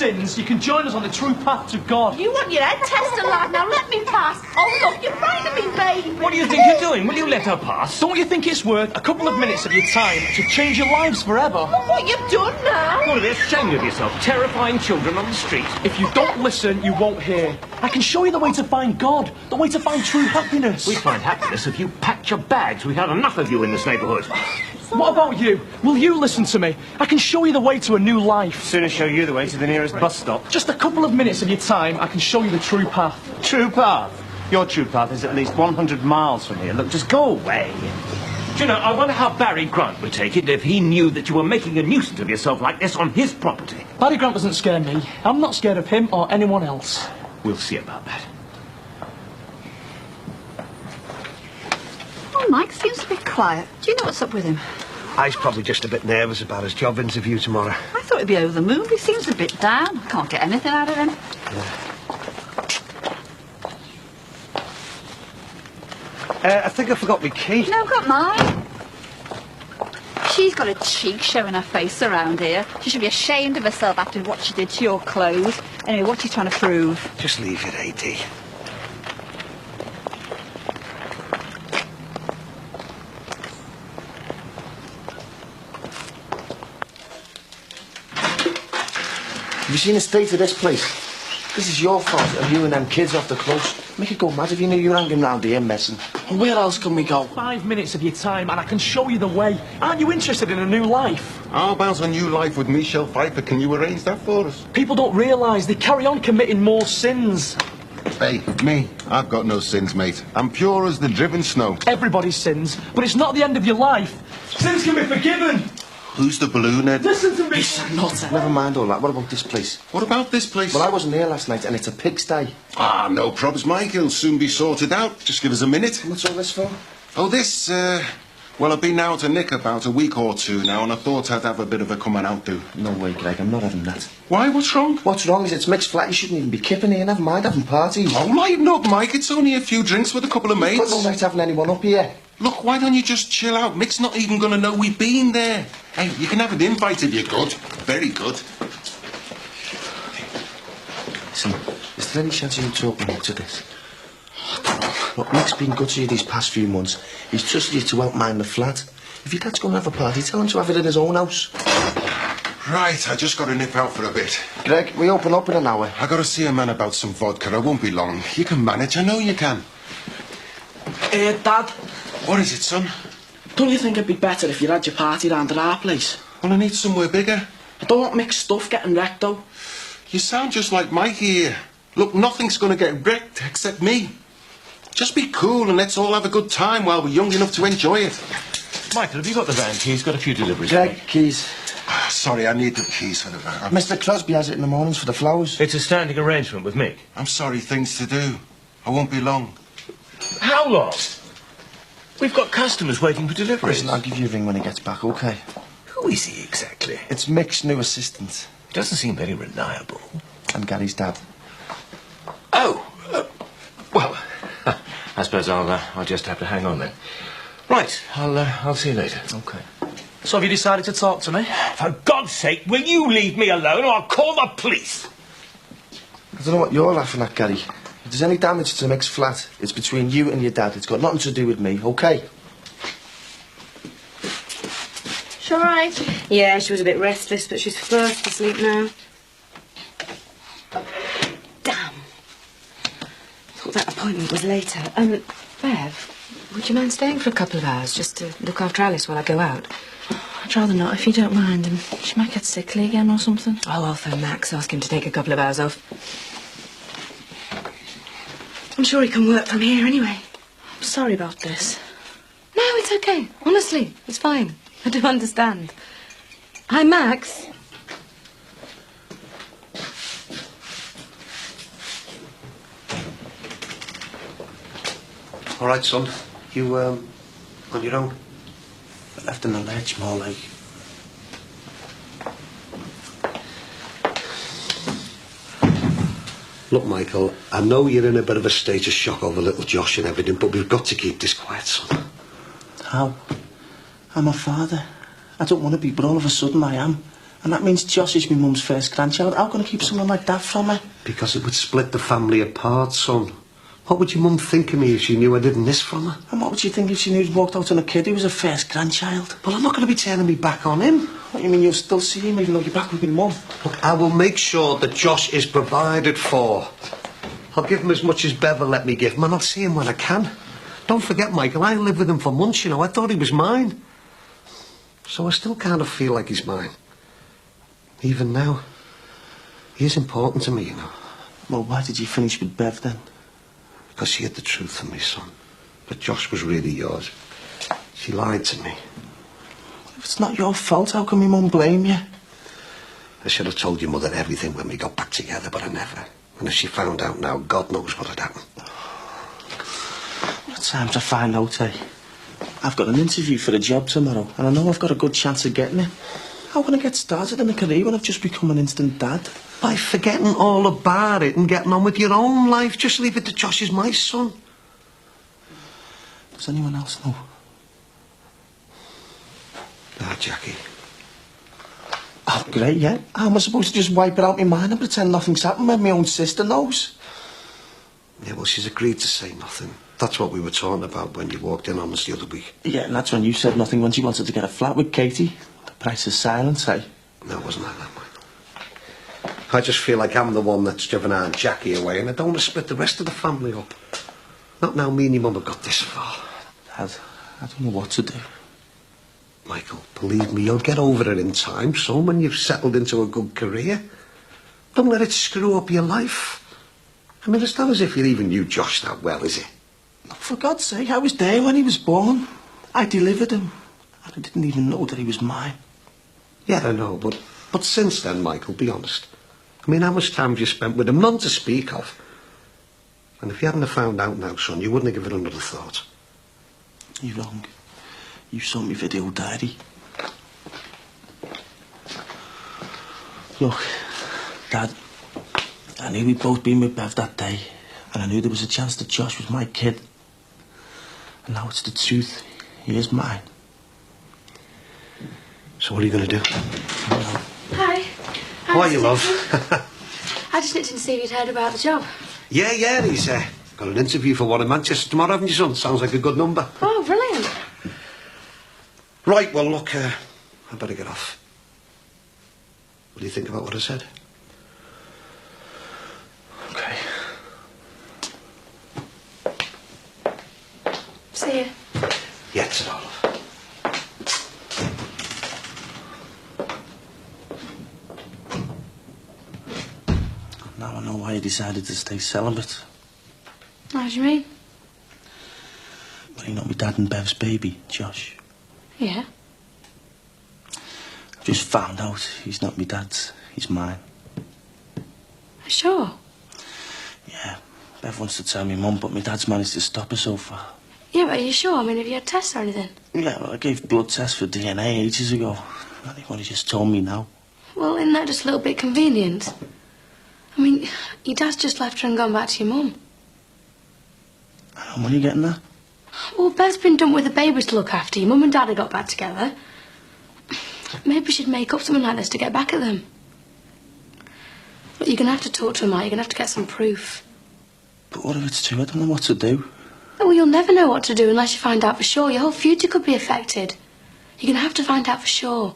sins, you can join us on the true path to God. You want your head tested, lad? Now let me pass. Oh, look, you're frightening me, baby. What do you think you're doing? Will you let her pass? Don't you think it's worth a couple of minutes of your time to change your lives forever? Look what you've done now. Well, be ashamed of yourself, terrifying children on the street. If you don't listen, you won't hear. I can show you the way to find God, the way to find true happiness. We'd find happiness if you packed your bags. We've had enough of you in this neighbourhood. What about you? Will you listen to me? I can show you the way to a new life. Sooner show you the way to the nearest bus stop. Just a couple of minutes of your time, I can show you the true path. True path? Your true path is at least 100 miles from here. Look, just go away. Do you know, I wonder how Barry Grant would take it if he knew that you were making a nuisance of yourself like this on his property. Barry Grant doesn't scare me. I'm not scared of him or anyone else. We'll see about that. Oh, Mike seems a bit quiet. Do you know what's up with him? He's probably just a bit nervous about his job interview tomorrow. I thought he'd be over the moon. He seems a bit down. I can't get anything out of him. I think I forgot my key. No, I've got mine. She's got a cheek showing her face around here. She should be ashamed of herself after what she did to your clothes. Anyway, what's she trying to prove? Just leave it, A.D. Have you seen the state of this place? This is your fault of you and them kids off the close. Make it go mad if you knew you were hanging round here messing. And where else can we go? 5 minutes of your time and I can show you the way. Aren't you interested in a new life? How about a new life with Michelle Pfeiffer? Can you arrange that for us? People don't realise they carry on committing more sins. Hey, me, I've got no sins, mate. I'm pure as the driven snow. Everybody sins, but it's not the end of your life. Sins can be forgiven. Who's the balloon head? Listen to me. He's a nutter. Never mind all that. What about this place? What about this place? Well, I wasn't here last night and it's a pigsty. Ah, no probs, Mike. It'll soon be sorted out. Just give us a minute. What's all this for? Oh, this, well, I've been out to Nick about a week or two now, and I thought I'd have a bit of a come and out do. No way, Greg. I'm not having that. Why? What's wrong? What's wrong is it's Mick's flat. You shouldn't even be kipping here. Never mind having parties. Oh, lighten up, Mike. It's only a few drinks with a couple of You've got mates. no right having anyone up here. Look, why don't you just chill out? Mick's not even going to know we've been there. Hey, you can have an invite if you're good. Very good. Listen, is there any chance of you talking up to this? Look, Mick's been good to you these past few months. He's trusted you to help mind the flat. If your dad's going to have a party, tell him to have it in his own house. Right, I just got to nip out for a bit. Greg, we open up in an hour. I got to see a man about some vodka. I won't be long. You can manage. I know you can. Dad, What is it, son? don't you think it'd be better if you had your party round at our place? Well, I need somewhere bigger. I don't want mixed stuff getting wrecked, though. You sound just like Mikey here. Look, nothing's going to get wrecked except me. Just be cool and let's all have a good time while we're young enough to enjoy it. Michael, have you got the van keys? Got a few deliveries. Greg, keys. Sorry, I need the keys for the van. Mr. Crosby has it in the mornings for the flowers. It's a standing arrangement with Mick. I'm sorry, things to do. I won't be long. How long? We've got customers waiting for deliveries. Listen, I'll give you a ring when he gets back, okay? Who is he exactly? It's Mick's new assistant. Doesn't seem very reliable. And Gary's dad. Oh, well, I suppose I'll just have to hang on then. Right, I'll see you later. Okay. So have you decided to talk to me? For God's sake, will you leave me alone or I'll call the police? I don't know what you're laughing at, Gary. If there's any damage to Mick's flat, it's between you and your dad. It's got nothing to do with me, okay? She all right? Yeah, she was a bit restless, but she's fast asleep now. Damn. Thought that appointment was later. Bev, would you mind staying for a couple of hours just to look after Alice while I go out? I'd rather not, if you don't mind. And she might get sickly again or something. Oh, I'll phone Max, ask him to take a couple of hours off. I'm sure he can work from here anyway. I'm sorry about this. No, it's okay. Honestly, it's fine. I do understand. Hi, Max. All right, son. You, on your own? Left in the ledge, more like. Look, Michael, I know you're in a bit of a state of shock over little Josh and everything, but we've got to keep this quiet, son. How? I'm a father. I don't want to be, but all of a sudden I am. And that means Josh is my mum's first grandchild. How can I keep someone like that from her? Because it would split the family apart, son. What would your mum think of me if she knew I'd hidden this from her? And what would she think if she knew he'd walked out on a kid who was her first grandchild? Well, I'm not going to be turning me back on him. What, you mean you'll still see him even though you're back with your mum? Look, I will make sure that Josh is provided for. I'll give him as much as Bev will let me give him, and I'll see him when I can. Don't forget, Michael, I lived with him for months, you know. I thought he was mine. So I still kind of feel like he's mine. Even now. He is important to me, you know. Well, why did you finish with Bev then? Because she had the truth for me, son. But Josh was really yours. She lied to me. If it's not your fault, how can my mum blame you? I should have told your mother everything when we got back together, but I never. And if she found out now, God knows what had happened. It's time to find out, eh? I've got an interview for a job tomorrow, and I know I've got a good chance of getting it. How can I get started in a career when I've just become an instant dad? By forgetting all about it and getting on with your own life. Just leave it to Josh as my son. Does anyone else know? Ah, Jackie. Oh, great, yeah. How am I supposed to just wipe it out of my mind and pretend nothing's happened when my own sister knows? Yeah, well, she's agreed to say nothing. That's what we were talking about when you walked in on us the other week. Yeah, and that's when you said nothing when she wanted to get a flat with Katie. The price of silence, eh? No, it wasn't like that, Michael. I just feel like I'm the one that's driven Aunt Jackie away, and I don't want to split the rest of the family up. Not now me and your mum have got this far. Dad, I don't know what to do. Michael, believe me, you'll get over it in time, son, when you've settled into a good career. Don't let it screw up your life. I mean, it's not as if you even knew Josh that well, is it? For God's sake, I was there when he was born. I delivered him. And I didn't even know that he was mine. Yeah, I know, but since then, Michael, be honest. I mean, how much time have you spent with him? None to speak of. And if you hadn't have found out now, son, you wouldn't have given it another thought. You're wrong. You saw me video diary. Look, Dad, I knew we'd both been with Bev that day, and I knew there was a chance that Josh was my kid. And now it's the truth. He is mine. So what are you going to do? Hi. How are you, love? I just looked in to see if you'd heard about the job. Yeah, he's got an interview for one in Manchester tomorrow, haven't you, son? Sounds like a good number. Oh, brilliant. Right, well, look, I better get off. What do you think about what I said? Okay. See you. Yeah, it's all. Now I know why you decided to stay celibate. How do you mean? Well, you're not my dad and Bev's baby, Josh. Yeah. I've just found out he's not my dad's, he's mine. Sure. Yeah, Bev wants to tell me mum, but my dad's managed to stop her so far. Yeah, but are you sure? I mean, have you had tests or anything? Yeah, well, I gave blood tests for DNA ages ago. I think what he just told me now. Well, isn't that just a little bit convenient? I mean, your dad's just left her and gone back to your mum. And when are you getting that? Well, Bev's been dumped with the babies to look after. Your mum and dad have got back together. Maybe she'd make up something like this to get back at them. But you're going to have to talk to him, Mike. You're going to have to get some proof. But what if it's true? I don't know what to do. Well, you'll never know what to do unless you find out for sure. Your whole future could be affected. You're going to have to find out for sure.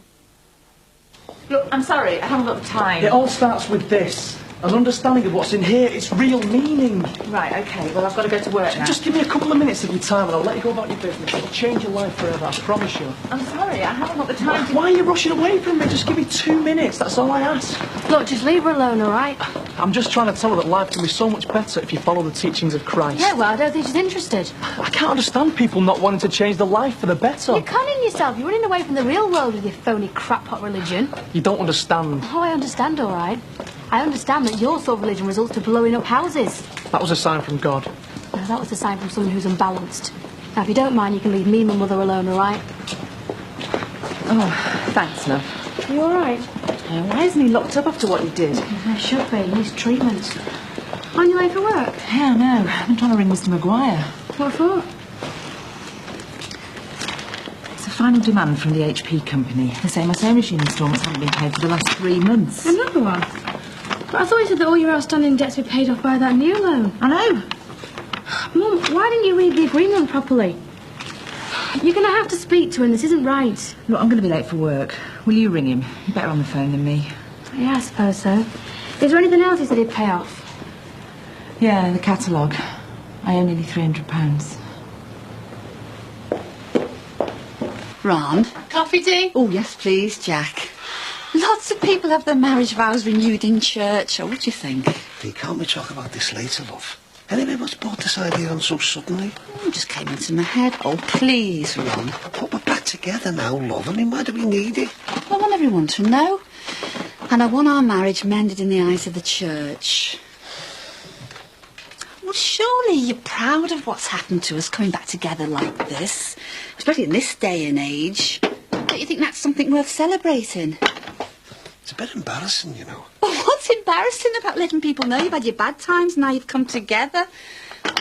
Look, I'm sorry, I haven't got the time. It all starts with this. An understanding of what's in here, its real meaning. Right, okay, well, I've got to go to work now. Just give me a couple of minutes of your time and I'll let you go about your business. It'll change your life forever, I promise you. I'm sorry, I haven't got the time to... Why are you rushing away from me? Just give me 2 minutes, that's all I ask. Look, just leave her alone, all right? I'm just trying to tell her that life can be so much better if you follow the teachings of Christ. Yeah, well, I don't think she's interested. I can't understand people not wanting to change their life for the better. You're conning yourself. You're running away from the real world with your phony crackpot religion. You don't understand. Oh, I understand, all right. I understand that your sort of religion results to blowing up houses. That was a sign from God. No, that was a sign from someone who's unbalanced. Now, if you don't mind, you can leave me and my mother alone, all right? Oh, thanks, love. Are you all right? Why isn't he locked up after what he did? I should be. He needs treatment. On your way for work? Hell no, I've been trying to ring Mr. Maguire. What for? It's a final demand from the HP company. They say my sewing machine instalments haven't been paid for the last 3 months. Another one? But I thought you said that all your outstanding debts were paid off by that new loan. I know. Mum, why didn't you read the agreement properly? You're going to have to speak to him. This isn't right. Look, I'm going to be late for work. Will you ring him? You're better on the phone than me. Yeah, I suppose so. Is there anything else he said he'd pay off? Yeah, the catalogue. I owe nearly £300. Ron? Coffee tea? Oh, yes, please, Jack. Lots of people have their marriage vows renewed in church. Oh, what do you think? Hey, can't we talk about this later, love? Anyway, what's brought this idea on so suddenly? It just came into my head. Oh, please, Ron. But we're back together now, love. I mean, why do we need it? I want everyone to know. And I want our marriage mended in the eyes of the church. Well, surely you're proud of what's happened to us coming back together like this, especially in this day and age. Don't you think that's something worth celebrating? It's a bit embarrassing, you know. Well, what's embarrassing about letting people know you've had your bad times and now you've come together?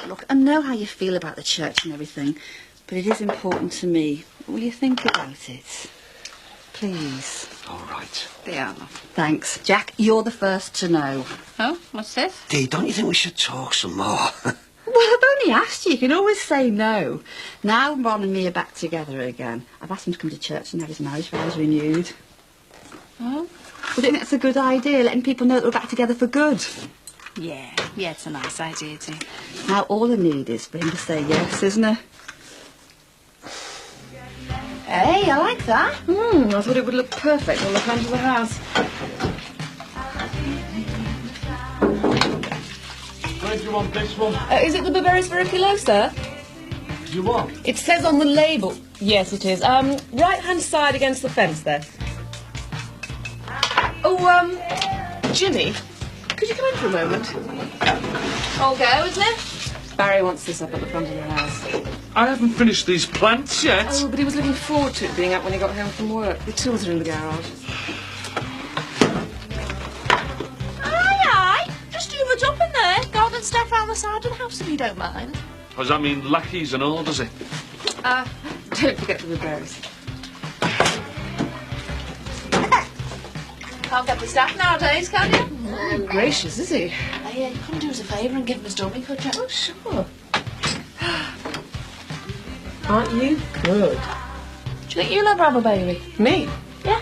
Look, I know how you feel about the church and everything, but it is important to me. Will you think about it? Please. All right. Yeah. Thanks. Jack, you're the first to know. Oh, what's this? Dee, don't you think we should talk some more? Well, I've only asked you. You can always say no. Now Ron and me are back together again. I've asked him to come to church and have his marriage vows renewed. Oh? Well, do you think that's a good idea, letting people know that we're back together for good? Yeah, it's a nice idea too. Now all I need is for him to say yes, isn't it? Hey, I like that. I thought it would look perfect on the front of the house. Where do you want this one? Is it the Burberry's for a kilo, sir? You what? It says on the label. Yes, it is. Right-hand side against the fence there. Oh, Jimmy, could you come in for a moment? All go, isn't it? Barry wants this up at the front of the house. I haven't finished these plants yet. Oh, but he was looking forward to it being up when he got home from work. The tools are in the garage. Aye. Just do what's up in there. Garden stuff round the side of the house if you don't mind. Does that mean lackeys and all, does it? Don't forget the Burberry's. Can't get the staff nowadays, can you? Oh, gracious, is he? Hey, you couldn't do us a favour and give him a dummy, could you? Oh, sure. Aren't you good? Do you think you'll ever have a baby? Me? Yeah.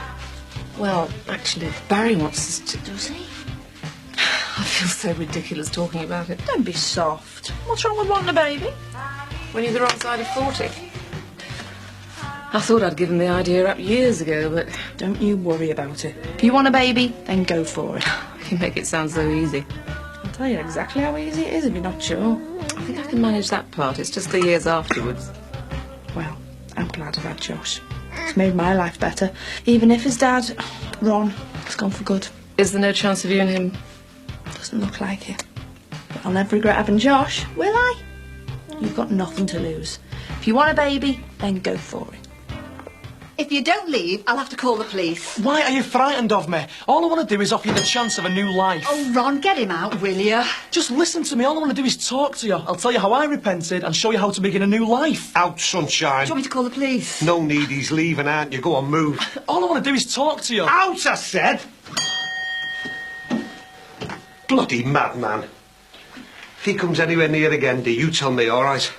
Well, actually, Barry wants us to. Does he? I feel so ridiculous talking about it. Don't be soft. What's wrong with wanting a baby? When you're the wrong side of 40. I thought I'd given the idea up years ago, but Don't you worry about it. If you want a baby, then go for it. you make it sound so easy. I'll tell you exactly how easy it is if you're not sure. I think I can manage that part. It's just the years afterwards. Well, I'm glad I've had Josh. It's made my life better. Even if his dad, Ron, has gone for good. Is there no chance of you and him? Doesn't look like it. But I'll never regret having Josh, will I? You've got nothing to lose. If you want a baby, then go for it. If you don't leave, I'll have to call the police. Why are you frightened of me? All I want to do is offer you the chance of a new life. Oh, Ron, get him out, will you? Just listen to me. All I want to do is talk to you. I'll tell you how I repented and show you how to begin a new life. Out, Do sunshine. you want me to call the police? No need, he's leaving, aren't you? Go on, move. All I want to do is talk to you. Out, I said! Bloody madman. If he comes anywhere near again, Dee, you tell me, all right?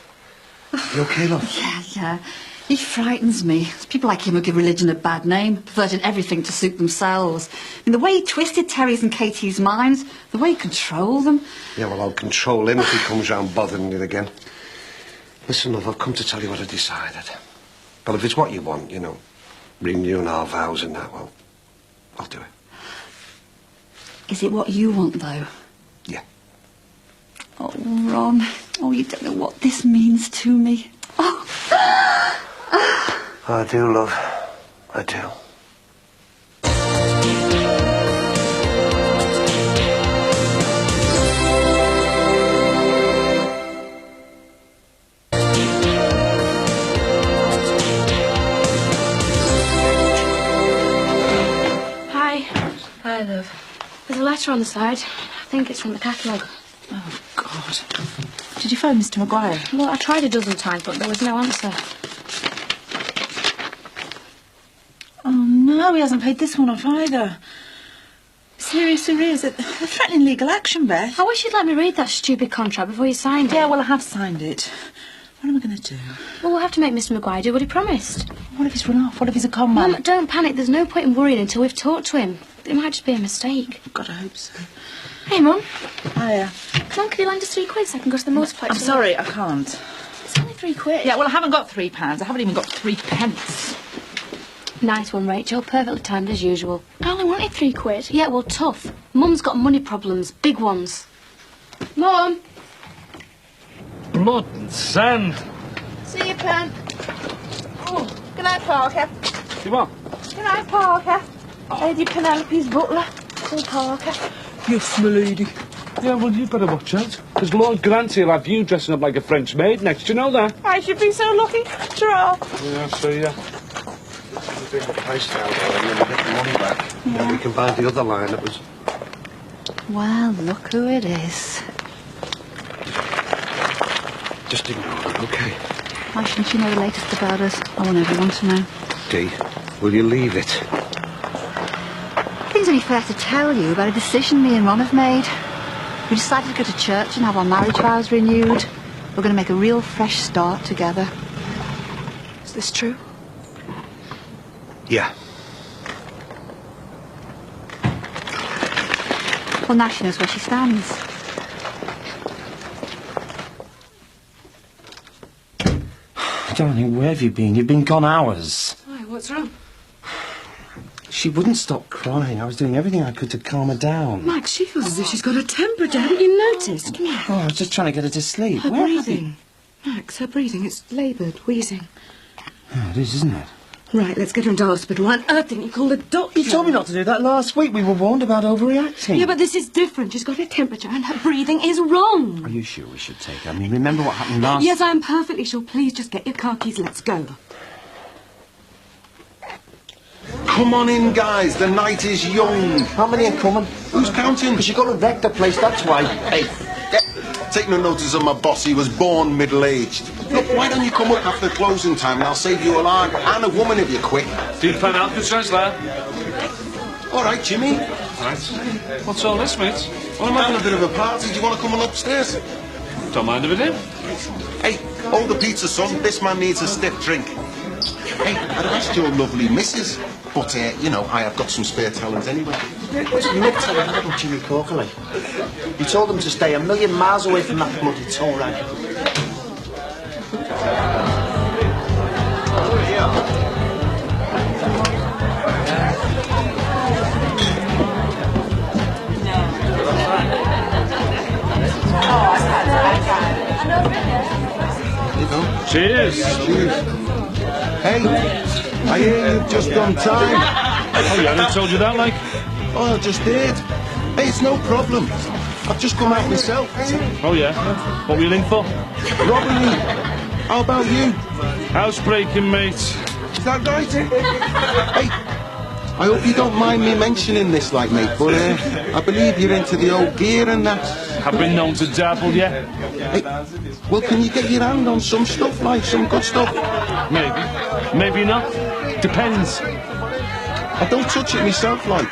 You okay, love? Yeah. He frightens me. People like him who give religion a bad name, perverting everything to suit themselves. I mean, the way he twisted Terry's and Katie's minds, the way he controlled them. Yeah, well, I'll control him if he comes round bothering you again. Listen, love, I've come to tell you what I decided. But if it's what you want, you know, renewing our vows and that, well, I'll do it. Is it what you want, though? Yeah. Oh, Ron. Oh, you don't know what this means to me. Oh. I do, love. I do. Hi. Hi, love. There's a letter on the side. I think it's from the catalogue. Oh, God. Did you phone Mr. Maguire? Well, I tried a dozen times, but there was no answer. No, he hasn't paid this one off either. Serious arrears. They're threatening legal action, Beth. I wish you'd let me read that stupid contract before you signed it. Yeah, well, I have signed it. What am I going to do? Well, we'll have to make Mr Maguire do what he promised. What if he's run off? What if he's a con man? Mum, don't panic. There's no point in worrying until we've talked to him. It might just be a mistake. God, I hope so. Hey, Mum. Hiya. Come on, can you lend us £3 so I can go to the multiplex? I'm sorry, I can't. It's only £3. Yeah, well, I haven't got £3. I haven't even got 3 pence. Nice one, Rachel. Perfectly timed as usual. I only wanted £3. Yeah, well, tough. Mum's got money problems. Big ones. Mum! Blood and sand. See you, Pen. Oh, good night, Parker. You what? Good night, Parker. Lady Penelope's butler, Paul Parker. Yes, my lady. Yeah, well, you better watch out. Because Lord Granty will have you dressing up like a French maid next. Do you know that? I should be so lucky, after all. Yeah, so yeah. We'll bring the price down, though, and then we'll get the money back. Yeah. Then we can buy the other line that was... Well, look who it is. Just ignore it, OK? Why shouldn't you know the latest about us? I want everyone to know. Dee, will you leave it? Things only fair to tell you about a decision me and Ron have made. We decided to go to church and have our marriage vows renewed. We're going to make a real fresh start together. Is this true? Yeah. Well, now she knows where she stands. Darling, where have you been? You've been gone hours. Why, what's wrong? She wouldn't stop crying. I was doing everything I could to calm her down. Max, she feels as if she's got a temperature. Haven't you noticed? Come here. Oh, I was just trying to get her to sleep. Her Where have breathing. Max, her breathing. It's laboured, wheezing. Oh, it is, isn't it? Right, let's get her into hospital. Why on earth didn't you call the doctor? You told me not to do that last week. We were warned about overreacting. Yeah, but this is different. She's got a temperature and her breathing is wrong. Are you sure we should take her? I mean, remember what happened last... Yes, I am perfectly sure. Please just get your car keys. Let's go. Come on in, guys. The night is young. How many are coming? Who's counting? Because you've got to wreck the place, that's why. Hey, take no notice of my boss. He was born middle-aged. Look, why don't you come up after closing time and I'll save you a life and a woman if you're quick. Did you find out the there? All right, Jimmy. Right. What's all this, mate? Well, I'm having a bit of a party. Do you want to come on upstairs? Don't mind if I do. Hey, hold the pizza, son. This man needs a stiff drink. Hey, I'd have asked your lovely missus, but, you know, I have got some spare talent anyway. Where's the nuts on Jimmy Corkley? You told them to stay a million miles away from that bloody toll rag. Cheers. Cheers. Hey, I hear you've just done time. Oh, yeah, I told you that, like? Oh, I just did. Hey, it's no problem. I've just come out myself. Oh, yeah? What were you in for? Robbery. How about you? Housebreaking, mate. Is that right? Hey, I hope you don't mind me mentioning this, like, mate, but I believe you're into the old gear and that. I've been known to dabble, yeah? Hey, well, can you get your hand on some stuff, like some good stuff? Maybe. Maybe not. Depends. I don't touch it myself, like.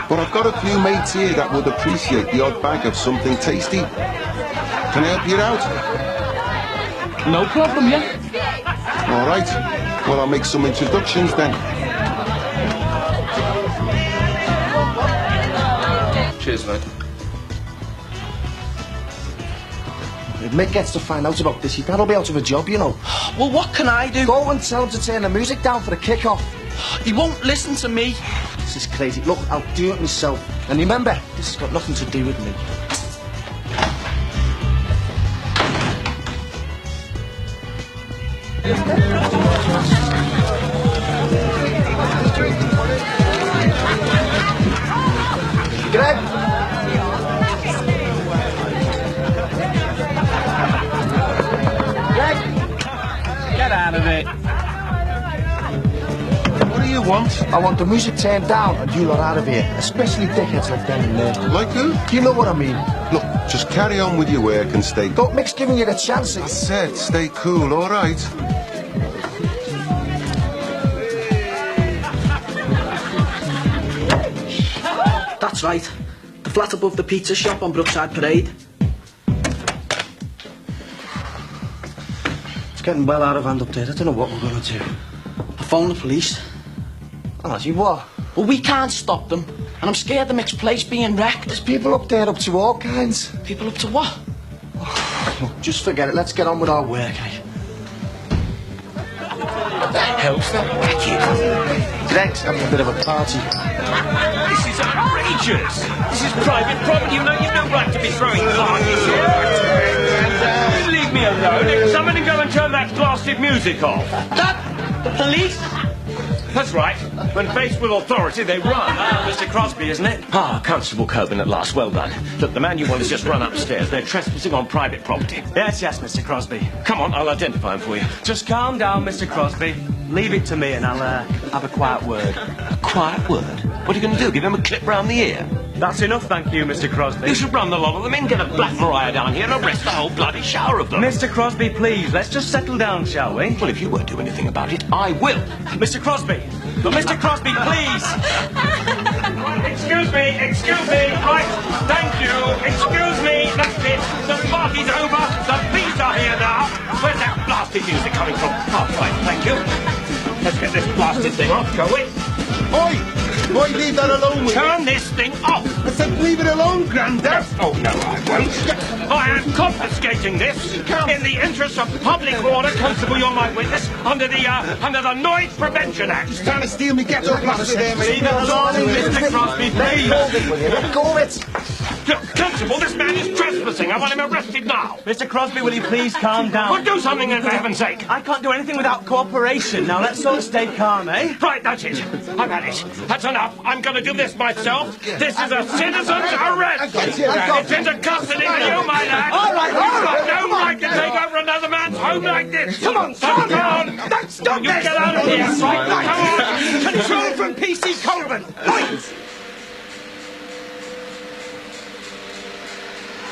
But I've got a few mates here that would appreciate the odd bag of something tasty. Can I help you out? No problem, yeah? All right. Well, I'll make some introductions then. Cheers, mate. If Mick gets to find out about this, that'll be out of a job, you know. Well, what can I do? Go and tell him to turn the music down for the kick-off. He won't listen to me. This is crazy. Look, I'll do it myself. And remember, this has got nothing to do with me. Greg! Get out of it. What do you want? I want the music turned down and you lot out of here. Especially dickheads like them in there. Like who? You know what I mean? Look, just carry on with your work and stay... Don't Mick's giving you the chance. I said stay cool, all right? That's right. The flat above the pizza shop on Brookside Parade. It's getting well out of hand up there. I don't know what we're going to do. I phoned the police. Oh, you what? Well, we can't stop them. And I'm scared the mixed place being wrecked. There's people up there up to all kinds. People up to what? Look, just forget it. Let's get on with our work, eh? What the hell's that racket? Greg's having a bit of a party. This is outrageous. This is private property. You've no right to be throwing parties here. Leave me alone. Somebody go and turn that blasted music off. The police? That's right. When faced with authority, they run. Mr. Crosby, isn't it? Ah, Constable Coburn at last. Well done. Look, the man you want has just run upstairs. They're trespassing on private property. Yes, Mr. Crosby. Come on, I'll identify him for you. Just calm down, Mr. Crosby. Leave it to me and I'll have a quiet word. A quiet word? What are you going to do? Give him a clip round the ear? That's enough, thank you, Mr. Crosby. You should run the lot of them in, get a Black Mariah down here and arrest the whole bloody shower of them. Mr. Crosby, please, let's just settle down, shall we? Well, if you won't do anything about it, I will. Mr. Crosby! Mr. Crosby, please! Excuse me, right, thank you, excuse me, that's it, the party's over, the police are here now. Where's that blasted music coming from? Oh, right, thank you. Let's get this blasted thing off, shall we? Oi! Oi, leave that alone, will you? Turn this thing off! I said leave it alone, Grandad! Oh, no, I won't. I am confiscating this in the interest of public order. Constable, you're my witness under the Noise Prevention Act. He's trying to steal me ghetto blaster there, mate. Leave it alone, Mr. Crosby, please. Let go of it. Look, Constable, this man is trespassing. I want him arrested now. Mr. Crosby, will you please calm down? Well, do something then, for heaven's sake. I can't do anything without cooperation. Now, let's all stay calm, eh? Right, that's it. I've had it. That's enough. I'm going to do this myself. This is a citizen's arrest. It's into custody for you, my lad. All right, You've got no right to take over another man's home like this. Come on, come on. Stop You this. get out of here. Right, come on. Control from PC Coleman.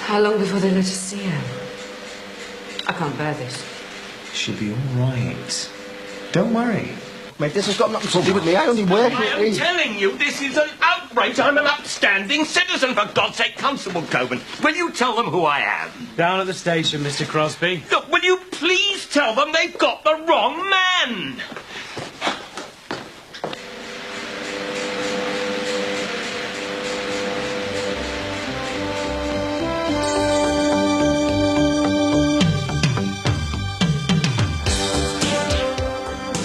How long before they let us see her? I can't bear this. She'll be all right. Don't worry. Mate, this has got nothing to do with me. I only work I here. am telling you, this is an outrage. I'm an upstanding citizen, for God's sake. Constable Coburn, will you tell them who I am? Down at the station, Mr. Crosby. Look, will you please tell them they've got the wrong man?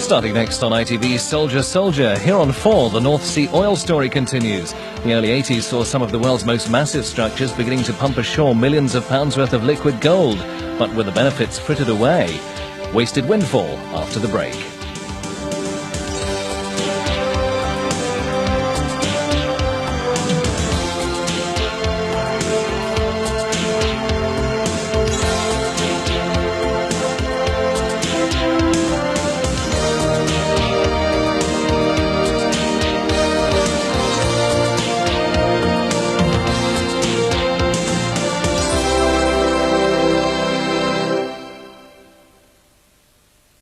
Starting next on ITV's Soldier Soldier, here on 4, the North Sea oil story continues. The early 80s saw some of the world's most massive structures beginning to pump ashore millions of pounds worth of liquid gold, but with the benefits frittered away. Wasted windfall after the break.